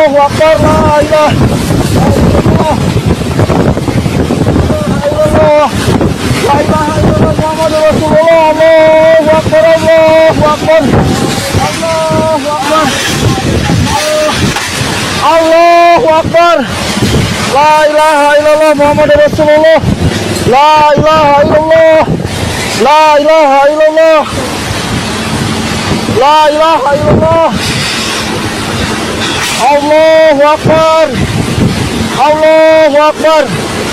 Allahu Akbar, la ilaha illallah, la ilaha illallah, Muhammadur Rasulullah, Allahu Akbar, Allahu Akbar, Allahu Akbar, Allahu Akbar, la ilaha illallah, Muhammadur Rasulullah, la ilaha illallah, la ilaha illallah, la ilaha illallah, Allahu Akbar, Allahu Akbar.